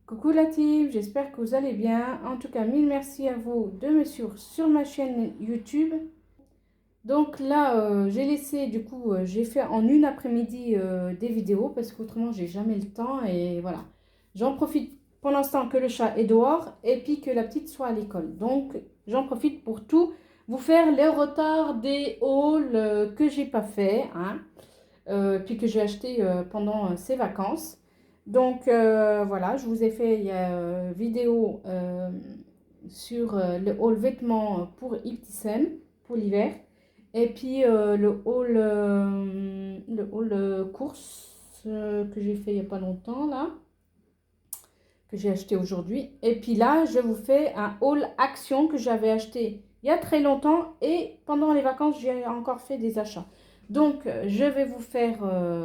Coucou la team, j'espère que vous allez bien. En tout cas, mille merci à vous de me suivre sur ma chaîne YouTube. Donc là, j'ai laissé, j'ai fait en une après-midi des vidéos parce qu'autrement, j'ai jamais le temps. Et voilà, j'en profite pour l'instant que le chat est dehors et puis que la petite soit à l'école. Donc, j'en profite pour tout vous faire les retards des hauls que j'ai pas fait, hein, puis que j'ai acheté pendant ces vacances. Donc voilà, je vous ai fait il y a vidéo sur le haul vêtements pour Iptissem pour l'hiver. Et puis le haul course que j'ai fait il n'y a pas longtemps là, que j'ai acheté aujourd'hui. Et puis là, je vous fais un haul action que j'avais acheté il y a très longtemps et pendant les vacances, j'ai encore fait des achats. Donc, je vais vous faire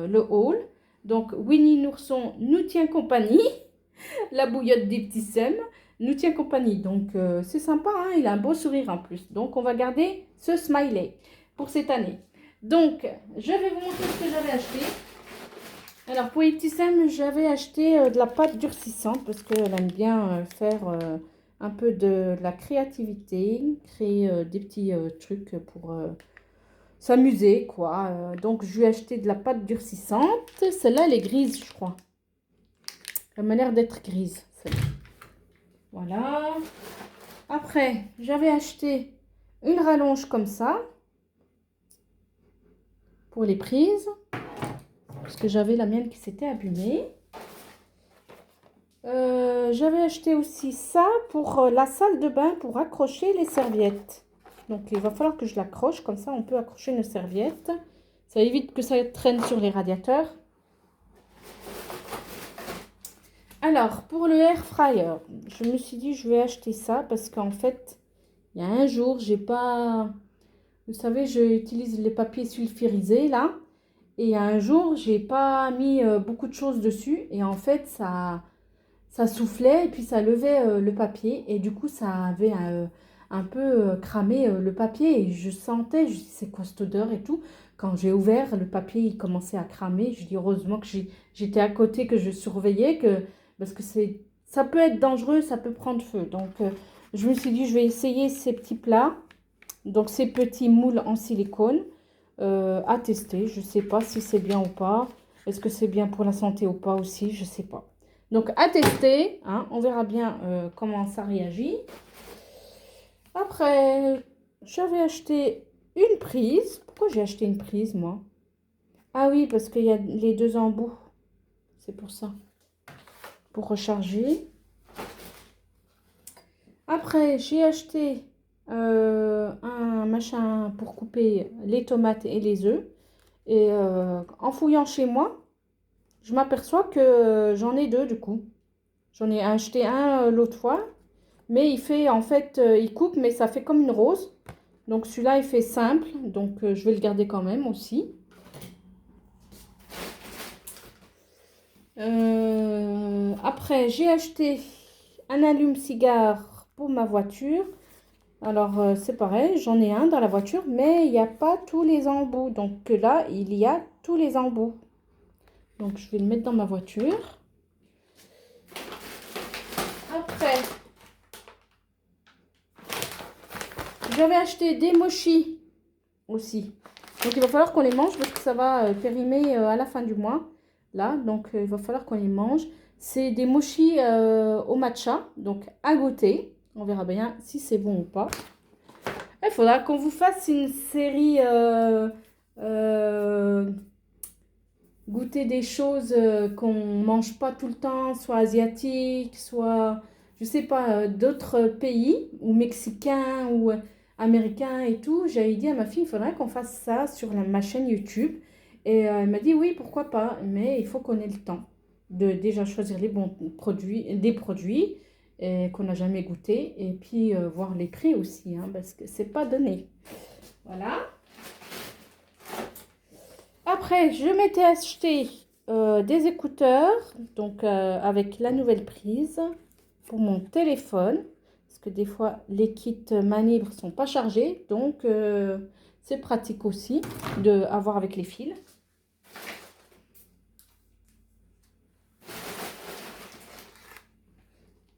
le haul. Donc, Winnie Nourson nous tient compagnie. La bouillotte des petits sems nous tient compagnie. Donc, c'est sympa, hein, il a un beau sourire en plus. Donc, on va garder ce smiley pour cette année. Donc, je vais vous montrer ce que j'avais acheté. Alors, pour les petits sems, j'avais acheté de la pâte durcissante parce qu'elle aime bien faire un peu de la créativité, créer des petits trucs pour s'amuser, quoi. Donc, je lui ai acheté de la pâte durcissante. Celle-là, elle est grise, je crois. Elle m'a l'air d'être grise, celle-là. Voilà. Après, j'avais acheté une rallonge comme ça pour les prises parce que j'avais la mienne qui s'était abîmée. J'avais acheté aussi ça pour la salle de bain pour accrocher les serviettes. Donc, il va falloir que je l'accroche. Comme ça, on peut accrocher nos serviettes. Ça évite que ça traîne sur les radiateurs. Alors, pour le air fryer, je me suis dit je vais acheter ça parce qu'en fait, il y a un jour, j'ai pas... Vous savez, j'utilise les papiers sulfurisés là. Et il y a un jour, j'ai pas mis beaucoup de choses dessus. Et en fait, ça soufflait et puis ça levait le papier. Et du coup, ça avait un peu cramé le papier. Et je sentais, je dis, c'est quoi cette odeur et tout. Quand j'ai ouvert, le papier, il commençait à cramer. Je dis, heureusement que j'étais à côté, que je surveillais, parce que ça peut être dangereux, ça peut prendre feu. Donc, je me suis dit, je vais essayer ces petits plats. Donc, ces petits moules en silicone à tester. Je ne sais pas si c'est bien ou pas. Est-ce que c'est bien pour la santé ou pas aussi? Je ne sais pas. Donc, à tester. Hein, on verra bien comment ça réagit. Après, j'avais acheté une prise. Pourquoi j'ai acheté une prise, moi? Ah oui, parce qu'il y a les deux embouts. C'est pour ça. Pour recharger. Après, j'ai acheté un machin pour couper les tomates et les œufs. Et en fouillant chez moi, je m'aperçois que j'en ai deux du coup. J'en ai acheté un l'autre fois. Mais il fait, en fait, il coupe, mais ça fait comme une rose. Donc celui-là, il fait simple. Donc je vais le garder quand même aussi. Après, j'ai acheté un allume-cigare pour ma voiture. Alors, c'est pareil, j'en ai un dans la voiture, mais il n'y a pas tous les embouts. Donc là, il y a tous les embouts. Donc, je vais le mettre dans ma voiture. Après, j'avais acheté des mochis aussi. Donc, il va falloir qu'on les mange parce que ça va périmer à la fin du mois. Là, donc, il va falloir qu'on les mange. C'est des mochis au matcha, donc à goûter. On verra bien si c'est bon ou pas. Il faudra qu'on vous fasse une série goûter des choses qu'on mange pas tout le temps, soit asiatiques, soit, je sais pas, d'autres pays, ou mexicains, ou américains et tout. J'avais dit à ma fille, il faudrait qu'on fasse ça sur ma chaîne YouTube. Et elle m'a dit, oui, pourquoi pas, mais il faut qu'on ait le temps de déjà choisir les bons produits, des produits qu'on n'a jamais goûté, et puis voir les prix aussi, hein, parce que c'est pas donné. Voilà. Après, je m'étais acheté des écouteurs, donc avec la nouvelle prise pour mon téléphone, parce que des fois les kits manibres sont pas chargés, donc c'est pratique aussi de avoir avec les fils.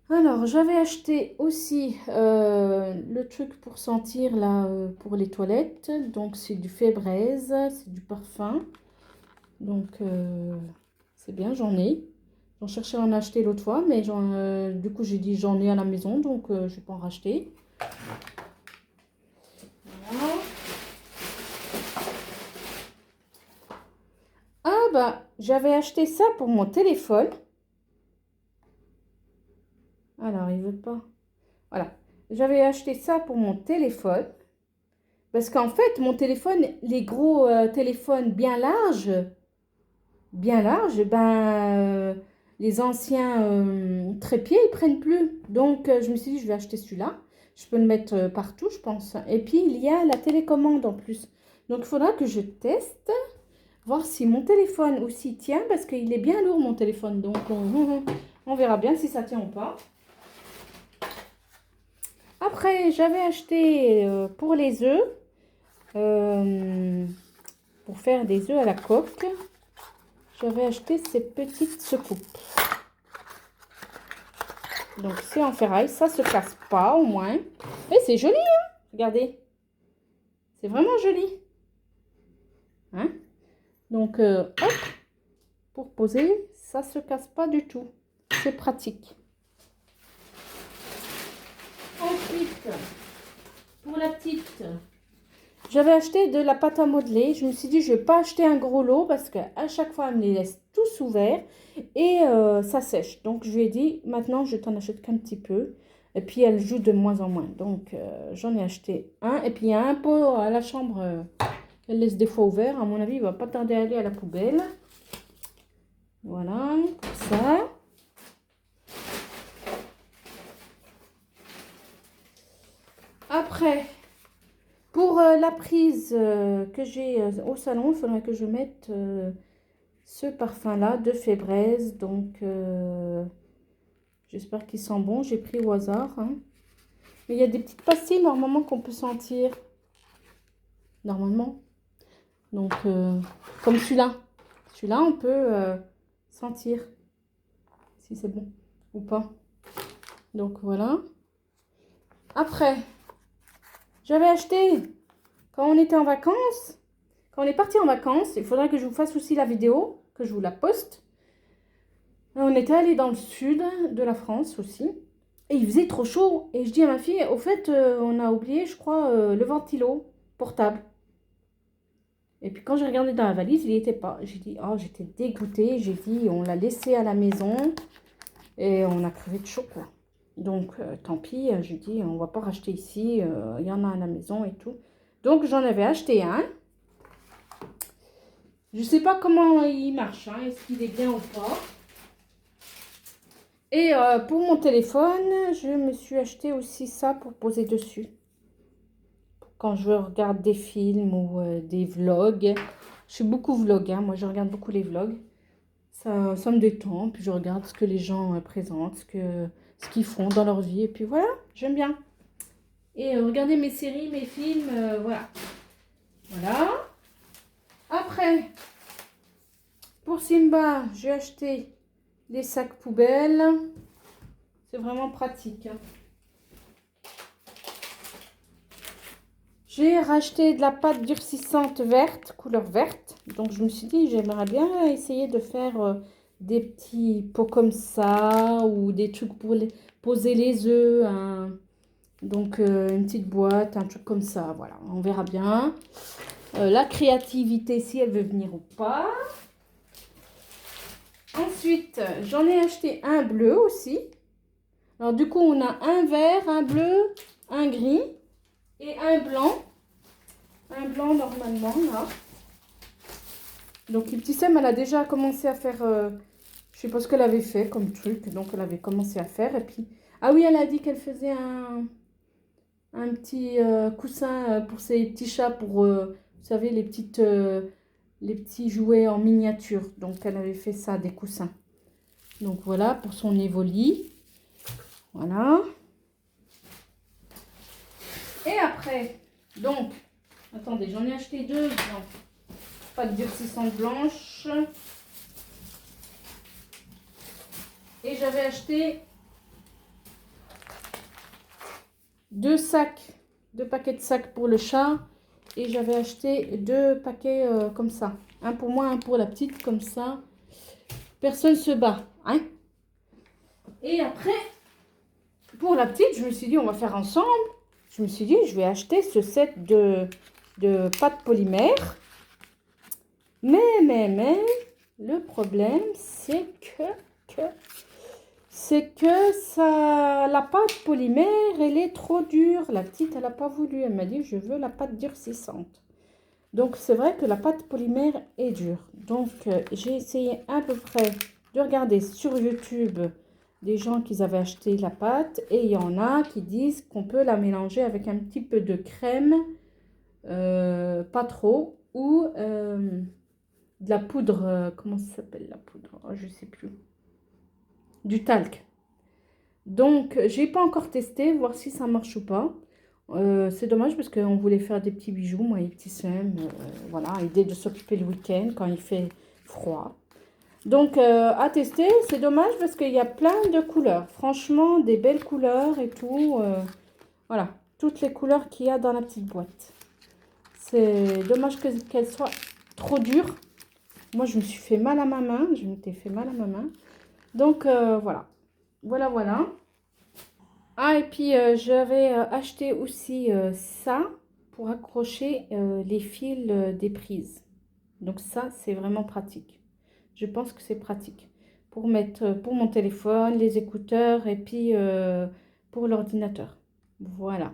Alors, j'avais acheté aussi le truc pour sentir là pour les toilettes. Donc, c'est du Febreze, c'est du parfum. Donc, c'est bien, j'en ai. J'en cherchais à en acheter l'autre fois, mais du coup, j'ai dit j'en ai à la maison, donc je vais pas en racheter. Voilà. Ah bah, j'avais acheté ça pour mon téléphone. Alors, il veut pas. Voilà. J'avais acheté ça pour mon téléphone. Parce qu'en fait, mon téléphone, les gros téléphones bien larges, les anciens trépieds, ils prennent plus. Donc, je me suis dit, je vais acheter celui-là. Je peux le mettre partout, je pense. Et puis, il y a la télécommande en plus. Donc, il faudra que je teste, voir si mon téléphone aussi tient, parce qu'il est bien lourd, mon téléphone. Donc, on verra bien si ça tient ou pas. Après, j'avais acheté pour les œufs, pour faire des œufs à la coque, j'avais acheté ces petites secoupes. Donc, c'est en ferraille, ça se casse pas au moins. Et c'est joli, hein? Regardez. C'est vraiment joli. Hein? Donc, hop, pour poser, ça se casse pas du tout. C'est pratique. Ensuite, pour la petite, j'avais acheté de la pâte à modeler. Je me suis dit, je ne vais pas acheter un gros lot parce qu'à chaque fois, elle me les laisse tous ouverts et ça sèche. Donc, je lui ai dit, maintenant, je t'en achète qu'un petit peu. Et puis, elle joue de moins en moins. Donc, j'en ai acheté un. Et puis, il y a un pot à la chambre qu'elle laisse des fois ouvert. À mon avis, il ne va pas tarder à aller à la poubelle. Voilà, comme ça. Après, pour la prise que j'ai au salon, il faudrait que je mette ce parfum-là de Febreze. Donc, j'espère qu'il sent bon. J'ai pris au hasard. Hein. Mais il y a des petites pastilles normalement qu'on peut sentir. Normalement. Donc, comme celui-là. Celui-là, on peut sentir si c'est bon ou pas. Donc, voilà. Après, j'avais acheté quand on était en vacances. Quand on est parti en vacances, il faudra que je vous fasse aussi la vidéo, que je vous la poste. On était allé dans le sud de la France aussi. Et il faisait trop chaud. Et je dis à ma fille, au fait, on a oublié, je crois, le ventilo portable. Et puis quand j'ai regardé dans la valise, il n'y était pas. J'ai dit, oh, j'étais dégoûtée. J'ai dit, on l'a laissé à la maison. Et on a crevé de chaud, quoi. Donc, tant pis, j'ai dit, on va pas racheter ici. Il y en a à la maison et tout. Donc, j'en avais acheté un. Je sais pas comment il marche, hein. Est-ce qu'il est bien ou pas. Et pour mon téléphone, je me suis acheté aussi ça pour poser dessus. Quand je regarde des films ou des vlogs. Je suis beaucoup vlog, hein. Moi je regarde beaucoup les vlogs. Ça me détend, puis je regarde ce que les gens présentent, ce qu'ils font dans leur vie. Et puis voilà, j'aime bien. Et regarder mes séries, mes films, voilà. Voilà. Après, pour Simba, j'ai acheté des sacs poubelles. C'est vraiment pratique. Hein. J'ai racheté de la pâte durcissante verte, couleur verte. Donc, je me suis dit, j'aimerais bien essayer de faire des petits pots comme ça ou des trucs pour poser les œufs. Hein. Donc, une petite boîte, un truc comme ça. Voilà, on verra bien. La créativité, si elle veut venir ou pas. Ensuite, j'en ai acheté un bleu aussi. Alors, du coup, on a un vert, un bleu, un gris et un blanc. Un blanc normalement, là. Donc, le petit Sam, elle a déjà commencé à faire... je sais pas ce qu'elle avait fait comme truc. Donc, elle avait commencé à faire. Et puis... Ah oui, elle a dit qu'elle faisait un petit coussin pour ses petits chats. Pour, vous savez, les petits jouets en miniature. Donc, elle avait fait ça, des coussins. Donc, voilà, pour son Evoli. Voilà. Et après, donc... Attendez, j'en ai acheté deux. Non. Pâte durcissante blanche. Et j'avais acheté deux paquets de sacs pour le chat. Et j'avais acheté 2 paquets comme ça. Un pour moi, un pour la petite, comme ça. Personne se bat, hein. Et après, pour la petite, je me suis dit, on va faire ensemble. Je me suis dit, je vais acheter ce set de pâte polymère. Mais, le problème, c'est que ça, la pâte polymère, elle est trop dure. La petite, elle n'a pas voulu. Elle m'a dit, je veux la pâte durcissante. Donc, c'est vrai que la pâte polymère est dure. Donc, j'ai essayé à peu près de regarder sur YouTube des gens qui avaient acheté la pâte. Et il y en a qui disent qu'on peut la mélanger avec un petit peu de crème, pas trop, ou de la poudre, comment ça s'appelle la poudre? Oh, je ne sais plus. Du talc. Donc, j'ai pas encore testé, voir si ça marche ou pas. C'est dommage parce qu'on voulait faire des petits bijoux, moi et petit Sam. Voilà, idée de s'occuper le week-end quand il fait froid. Donc, à tester, c'est dommage parce qu'il y a plein de couleurs. Franchement, des belles couleurs et tout. Voilà, toutes les couleurs qu'il y a dans la petite boîte. C'est dommage qu'elle soit trop dure. Moi, je me suis fait mal à ma main. Je m'étais fait mal à ma main. Donc, voilà. Voilà. Ah, et puis, j'avais acheté aussi ça pour accrocher les fils des prises. Donc, ça, c'est vraiment pratique. Je pense que c'est pratique pour mettre pour mon téléphone, les écouteurs et puis pour l'ordinateur. Voilà.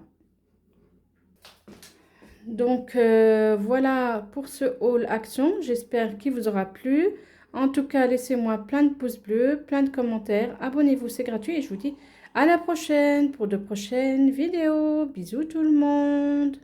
Donc, voilà pour ce haul action. J'espère qu'il vous aura plu. En tout cas, laissez-moi plein de pouces bleus, plein de commentaires. Abonnez-vous, c'est gratuit. Et je vous dis à la prochaine pour de prochaines vidéos. Bisous tout le monde.